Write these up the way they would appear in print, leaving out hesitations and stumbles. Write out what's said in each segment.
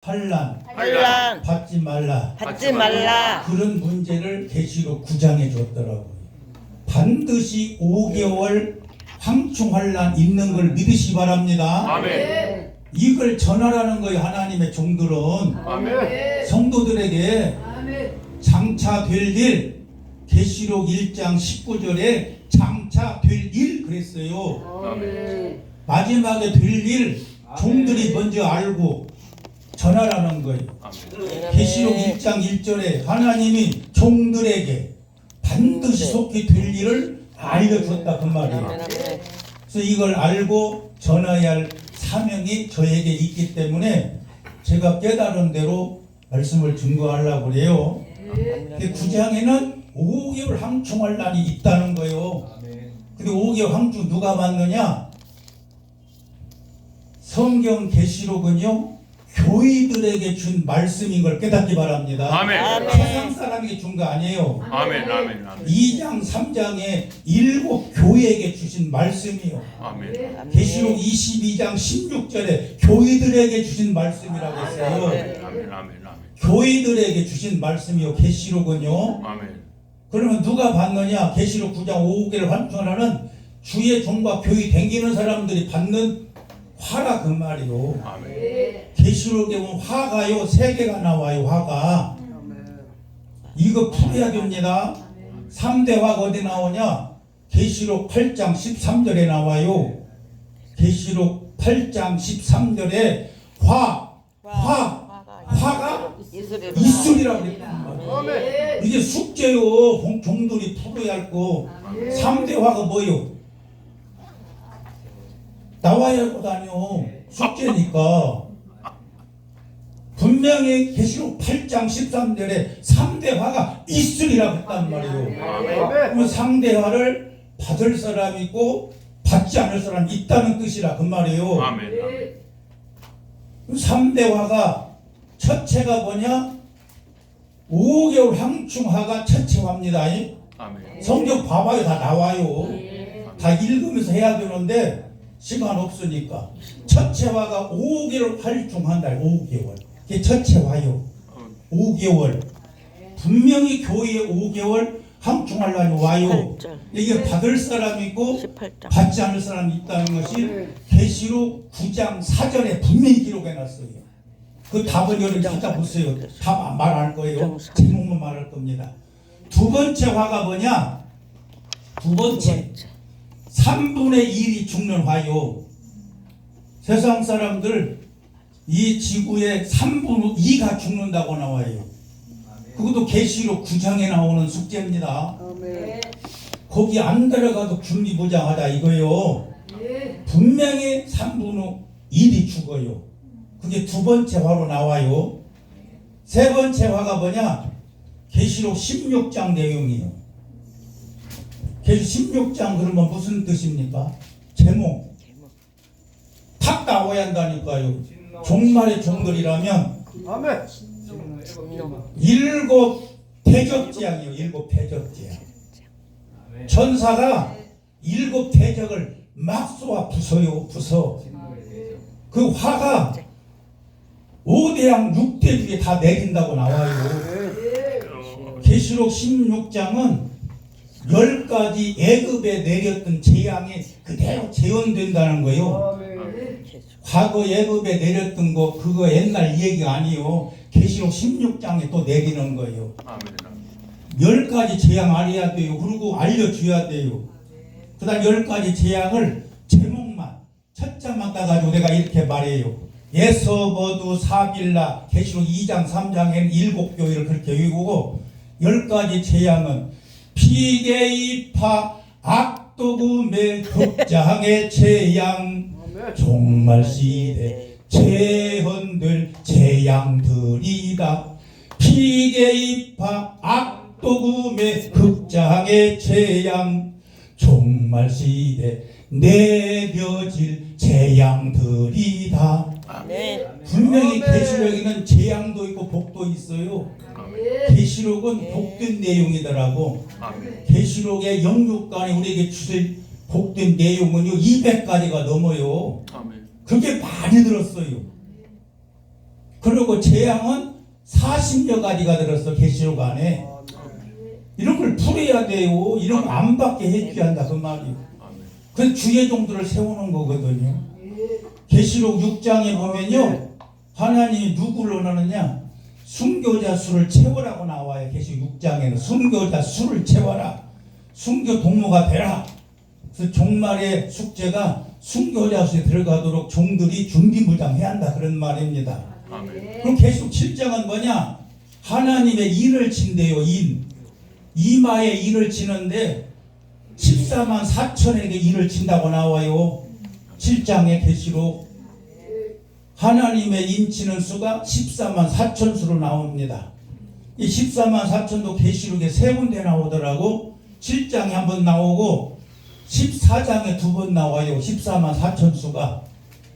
환란 받지 말라. 그런 문제를 계시록 9장에 줬더라고요. 반드시 5개월 황충환란 있는 걸 믿으시 바랍니다. 아멘. 이걸 전하라는 거예요. 하나님의 종들은 아멘. 성도들에게 장차 될 일, 계시록 1장 19절에 장차 될 일 그랬어요. 아멘. 마지막에 될 일 종들이 먼저 알고 전하라는 거예요. 아멘. 계시록 1장 1절에 하나님이 종들에게 반드시 속히 될 일을 알려줬다 그 말이에요. 그래서 이걸 알고 전해야 할 사명이 저에게 있기 때문에 제가 깨달은 대로 말씀을 증거하려고 그래요. 9장에는 5개월 황충환란이 있다는 거예요. 근데 5개월 황충 누가 받느냐? 성경 계시록은요 교회들에게 준 말씀인 걸 깨닫기 바랍니다. 아멘. 세상 사람에게 준 거 아니에요. 아멘. 아멘. 2장 3장에 7 교회에게 주신 말씀이요. 아멘. 계시록 22장 16절에 교회들에게 주신 말씀이라고 했어요. 아멘. 아멘. 교회들에게 주신 말씀이요. 계시록은요. 아멘. 그러면 누가 받느냐? 계시록 9장 5개를 환충하는 주의 종과 교회 댕기는 사람들이 받는 화라 그 말이요. 아멘. 계시록에 보면 화가요 3개가 나와요. 화가 이거 풀어야 됩니다. 3대 화가 어디 나오냐? 계시록 8장 13절에 나와요. 계시록 8장 13절에 화가 이슬이라고 그랬단 이게 숙제요. 종들이 풀어야 할 거. 3대 화가 뭐요? 나와야 할 것 아니요. 숙제니까. 분명히 계시록 8장 13절에 3대 화가 있으리라고 했단 말이에요. 그러면 3대 화를 받을 사람이 있고 받지 않을 사람이 있다는 뜻이라 그 말이에요. 아멘. 3대 화가 첫째가 뭐냐? 5개월 황충화가 첫째 화입니다. 아멘. 성경 봐봐요. 다 나와요. 다 읽으면서 해야 되는데 시간 없으니까. 첫째 화가 5개월 활충한다. 5개월. 그게 첫째 화요. 5개월. 분명히 교회에 5개월 황충환란이 와요. 이게 받을 사람이 있고 받지 않을 사람이 있다는 것이 계시록 9장 4절에 분명히 기록해놨어요. 그 답은 여러분 찾아보세요. 답 말 안 할 거예요. 제목만 말할 겁니다. 두 번째 화가 뭐냐? 두 번째 3분의 1이 죽는 화요. 세상 사람들 이 지구의 3분의 2가 죽는다고 나와요. 그것도 계시록 9장에 나오는 숙제입니다. 거기 안 들어가도 준비무장하다 이거요. 분명히 3분의 1이 죽어요. 그게 두 번째 화로 나와요. 세 번째 화가 뭐냐? 계시록 16장 내용이에요. 계시록 16장 그러면 무슨 뜻입니까? 제목 탁 나와야 한다니까요. 종말의 종들이라면 일곱 대적재앙이요. 일곱 대적재앙. 천사가 일곱 대적을 막 쏘아 부숴요. 부숴. 그 화가 5대양 6대 중에 다 내린다고 나와요. 계시록 16장은 10가지 애굽에 내렸던 재앙이 그대로 재현된다는 거예요. 과거 애굽에 내렸던 거 그거 옛날 얘기가 아니에요. 계시록 16장에 또 내리는 거예요. 10가지 재앙 알아야 돼요. 그리고 알려줘야 돼요. 그 다음 10가지 재앙을 제목만 첫장만 따가지고 내가 이렇게 말해요. 예서버두 사빌라 계시록 2장 3장에는 7교회를 그렇게 외우고 10가지 재앙은 피게이파 악도금의 극장의 재앙 종말시대 재헌들 재앙들이다. 피게이파 악도금의 극장의 재앙 종말시대 내려질 재앙들이다. 분명히 계시록에는 재앙도 있고 복도 있어요. 계시록은 복된 내용이더라고. 계시록의 영육간에 우리에게 주실 복된 내용은요 200가지가 넘어요. 그게 많이 들었어요. 그리고 재앙은 40여 가지가 들었어 계시록 안에. 이런 걸 풀어야 돼요. 이런 거 안 받게 해줘야 한다 그 말이에요. 아멘. 그 주의 종들을 세우는 거거든요. 계시록 6장에 보면요, 하나님이 누구를 원하느냐? 순교자 수를 채우라고 나와요. 계시록 6장에는 순교자 수를 채워라. 순교 동무가 되라. 그래서 종말의 숙제가 순교자 수에 들어가도록 종들이 준비무장해야 한다 그런 말입니다. 아멘. 그럼 계시록 7장은 뭐냐? 하나님의 인을 친대요. 이마에 인을 치는데 14만 4천에게 인을 친다고 나와요. 7장의 계시록 하나님의 인치는 수가 14만 4천 수로 나옵니다. 이 14만 4천도 계시록에 세 군데 나오더라고. 7장에 한 번 나오고 14장에 두 번 나와요. 14만 4천 수가.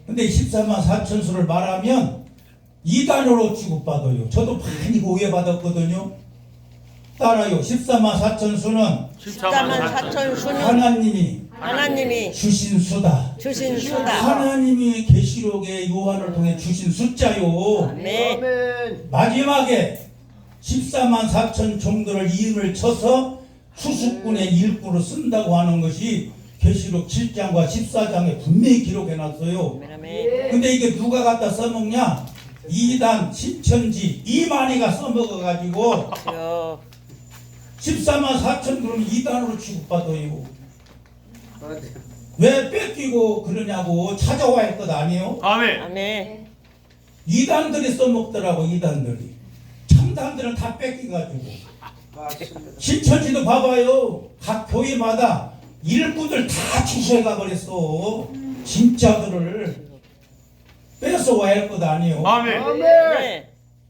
근데 14만 4천 수를 말하면 2단어로 취급받아요. 저도 많이 오해받았거든요. 따라요. 14만 4천 수는 14만 4천 수는 하나님이 주신 수다. 주신 수다. 하나님이 계시록의 요한을 통해 주신 숫자요. 네. 마지막에 14만 4천 종들을 이름을 쳐서 수수꾼의 일부로 쓴다고 하는 것이 계시록 7장과 14장에 분명히 기록해놨어요. 근데 이게 누가 갖다 써먹냐? 이단 신천지 이만희가 써먹어가지고 14만 4천 그러면 이단으로 취급받아요. 왜 뺏기고 그러냐고 찾아와야 할 것 아니에요? 아멘. 아멘. 이단들이 써먹더라고. 이단들이. 참단들은 다 뺏기가지고. 신천지도 봐봐요. 각 교회마다 일꾼들 다 취소해가 버렸어. 진짜들을 뺏어와야 할 것 아니에요. 아멘. 네.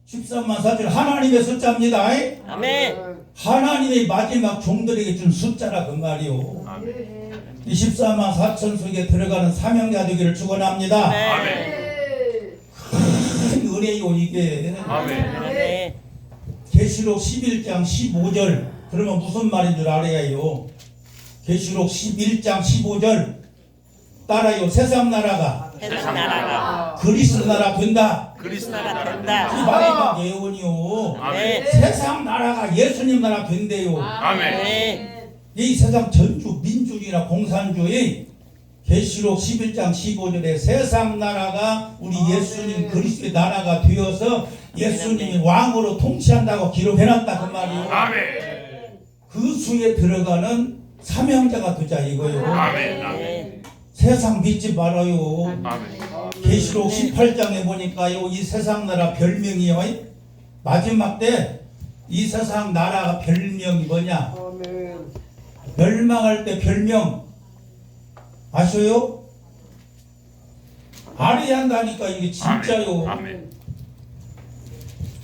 13만 4천 하나님의 숫자입니다. 아멘. 하나님의 마지막 종들에게 준 숫자라 그 말이요. 아멘. 이 14만 4천 속에 들어가는 사명자 되기를 축원합니다. 아멘. 큰 은혜요 이게. 아멘. 아멘. 계시록 11장 15절 그러면 무슨 말인 줄 알아야 해요. 계시록 11장 15절 따라요. 세상 나라가 세상 나라가 그리스도 나라 된다. 그리스도 나라 나라 이 된다. 마지막 예언이요. 아멘. 세상 나라가 예수님 나라 된대요. 아멘. 네. 이 세상 전주 민주주의나 공산주의 계시록 11장 15절에 세상 나라가 우리 예수님 그리스도의 나라가 되어서 예수님이 왕으로 통치한다고 기록해놨다 그 말이에요. 아멘. 그 수에 들어가는 사명자가 되자 이거요. 아멘. 아멘. 네. 세상 믿지 말아요. 아멘. 계시록 18장에 보니까요, 이 세상 나라 별명이요, 마지막 때 이 세상 나라가 별명이 뭐냐? 멸망할 때 별명 아셔요? 알아야 한다니까 이게 진짜요. 아멘.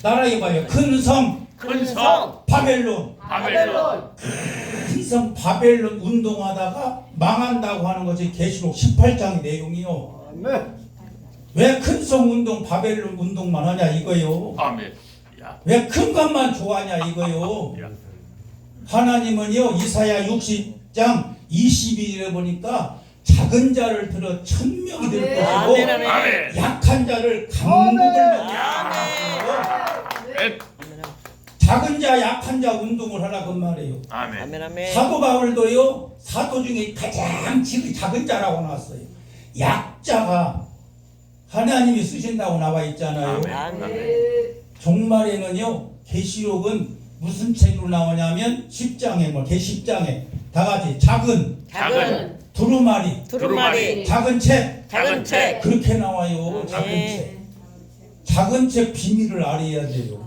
따라해봐요. 큰 성 큰 성 바벨론. 바벨론. 큰 성 바벨론 운동하다가 망한다고 하는 것이 계시록 18장의 내용이요. 왜 큰 성 운동 바벨론 운동만 하냐 이거요. 아멘. 야. 왜 큰 것만 좋아하냐 이거요. 야. 하나님은요 이사야 60장 22절에 보니까 작은 자를 들어 1000명이 될 것이고 아멘. 아멘. 아멘. 약한 자를 강국을 먹게 아멘. 작은 자 약한 자 운동을 하라 그 말이에요. 아멘. 아멘. 아멘. 사도 바울도요 사도 중에 가장 지극히 작은 자라고 나왔어요. 약자가 하나님이 쓰신다고 나와 있잖아요. 아멘. 종말에는요 계시록은 무슨 책으로 나오냐면 10장에 뭐 개10장에 다 같이 작은 작은 두루마리 두루마리 작은 책 작은 책. 그렇게 나와요. 작은 네. 책 작은 책 비밀을 알아야 돼요.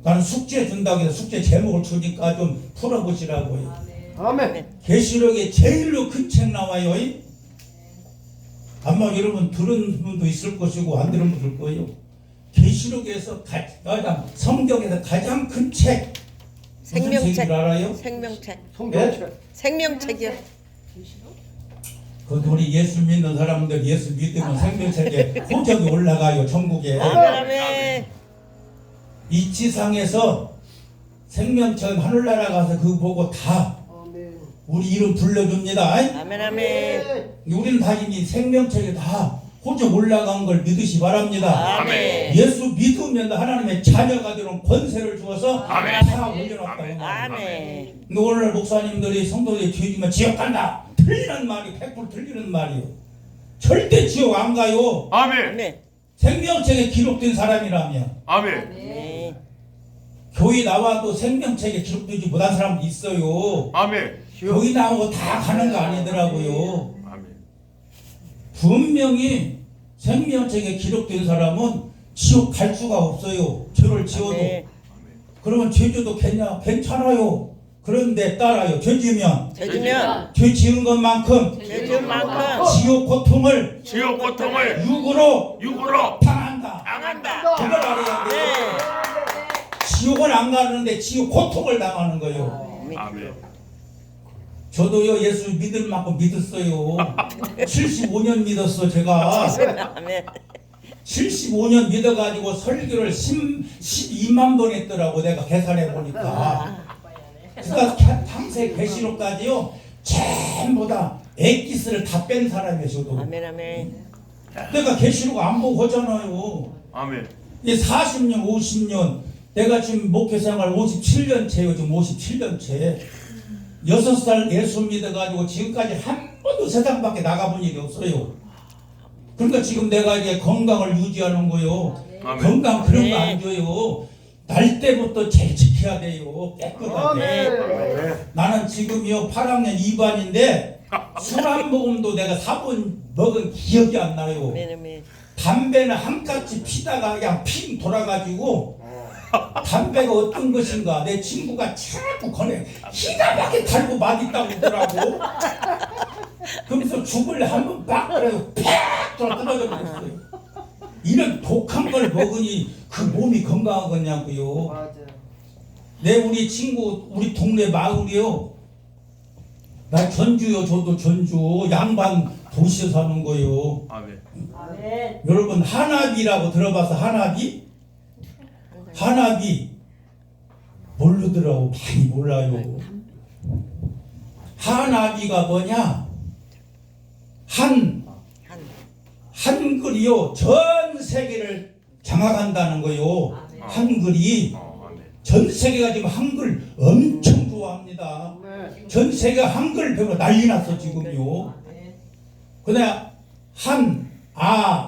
나는 숙제 준다고 해서 숙제 제목을 주니까 좀 풀어보시라고요. 아멘. 계시록에 제일로 큰 책 나와요. 아마 여러분 들은 분도 있을 것이고 안 들은 분도 있을 거예요. 계시록에서 가장 성경에서 가장 큰 책 무슨 생명책. 책인 줄 알아요? 생명책. 성경책. 생명책이요. 그 우리 예수 믿는 사람들 예수 믿으면 생명책에 호적이 올라가요. 천국에. 아멘. 아멘. 이 지상에서 생명책 하늘나라 가서 그거 보고 다 우리 이름 불러줍니다. 아멘. 아멘. 우리는 다 이미 생명책에 다 호적 올라간 걸 믿으시 바랍니다. 아멘. 예수 믿으면 하나님의 자녀가 되는 권세를 주어서 아멘. 다 올려놨다고 말합니다. 아멘. 근데 오늘 목사님들이 성도들이 죄지면 지옥 간다. 틀리는 말이 100% 틀리는 말이요. 절대 지옥 안 가요. 아멘. 아멘. 생명책에 기록된 사람이라면. 아멘. 네. 교회 나와도 생명책에 기록되지 못한 사람도 있어요. 아멘. 교회 나오고 다 가는 거 아니더라고요. 아멘. 분명히 생명책에 기록된 사람은 지옥 갈 수가 없어요. 죄를 지어도. 아멘. 그러면 죄져도 괜찮아요. 그런데 따라요. 죄 지으면 죄지면 죄 지은 것만큼 죄 지은 만큼 지옥 고통을 지옥 고통을 육으로 육으로 당한다. 당한다. 그걸 알아야 돼요. 네. 지옥은 안 가는데 지옥 고통을 당하는 거예요. 아멘. 저도요 예수 믿을 만큼 믿었어요. 75년 믿었어 제가. 아멘. 75년 믿어가지고 설교를 12만 번 했더라고 내가 계산해 보니까. 그러니까 탕세 계시록까지요 전부 다 엑기스를 다 뺀 사람이에요 저도. 아멘. 아멘. 내가 계시록 안 보고 하잖아요. 아멘. 이 40년 50년 내가 지금 목회생활 57년째요. 지금 57년째 6살 예수 믿어가지고 지금까지 한 번도 세상 밖에 나가본 일이 없어요. 그러니까 지금 내가 이제 건강을 유지하는 거요. 아멘. 건강 그런 거 네. 안 줘요. 날 때부터 제일 지켜야 돼요. 깨끗하게. 아멘. 나는 지금요 8학년 2반인데 술 한 모금도 내가 4번 먹은 기억이 안 나요. 아멘. 아멘. 담배는 한 가지 피다가 그냥 핑 돌아가지고 담배가 어떤 것인가 내 친구가 자꾸 거네 기가 막히게 달고 맛있다고 그러더라고. 그러면서 죽을 한번 빡 그래요. 팍 떨어져 버렸어요. 이런 독한 걸 먹으니 그 몸이 건강하겠냐고요. 내 우리 친구 우리 동네 마을이요. 나 전주요. 저도 전주 양반 도시에 사는 거요. 아멘. 여러분 하나비라고 들어봐서 하나비? 하나비 모르더라고. 많이 몰라요. 하나비가 뭐냐? 한글이요 전 세계를 장악한다는 거요. 한글이 아멘. 전 세계가 지금 한글 엄청 좋아합니다. 전 세계가 한글 배우고 난리 났어 지금요. 그다음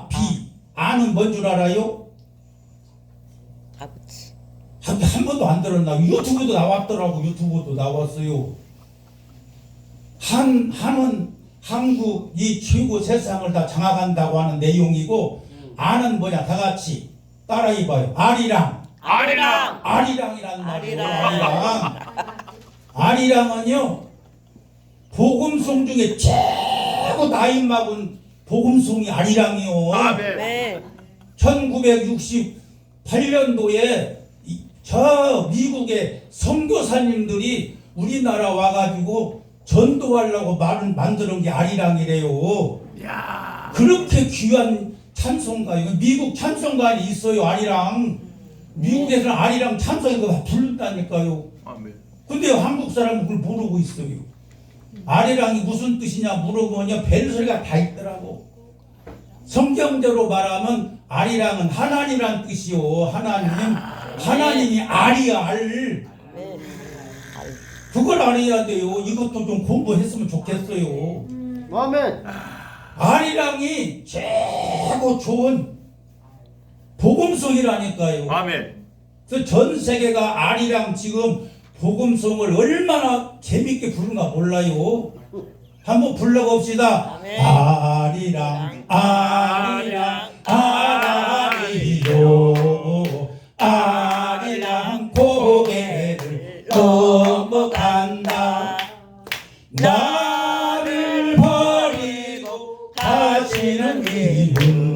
비 아는 뭔 줄 알아요? 아버지. 한 번도 안 들었나? 유튜브도 나왔더라고. 유튜브도 나왔어요. 한은 한국이 최고 세상을 다 장악한다고 하는 내용이고 아는 뭐냐? 다 같이 따라해봐요. 아리랑. 아리랑. 아리랑이라는 말이에요. 아리랑. 아리랑은요 복음송 중에 최고 나이 먹은 복음송이 아리랑이요. 아멘. 네. 1968년도에 저 미국의 선교사님들이 우리나라 와가지고 전도하려고 만드는 게 아리랑이래요. 야. 그렇게 귀한 찬송가요. 미국 찬송가에 있어요. 아리랑. 미국에서는 아리랑 찬송가 부른다니까요. 아멘. 근데 한국 사람은 그걸 모르고 있어요. 아리랑이 무슨 뜻이냐 물어보면 벨 소리가 다 있더라고. 성경대로 말하면 아리랑은 하나님이란 뜻이요. 하나님이 알이야 알. 네. 그걸 알아야 돼요. 이것도 좀 공부했으면 좋겠어요. 아멘. 아리랑이 최고 좋은 복음송이라니까요. 아멘. 그래서 전 세계가 아리랑 지금 복음송을 얼마나 재밌게 부르는가 몰라요. 한번 불러봅시다. 아멘. 아리랑 아리랑 아리요 아리랑 고개를 넘어간다. 나를 버리고 가시는 이분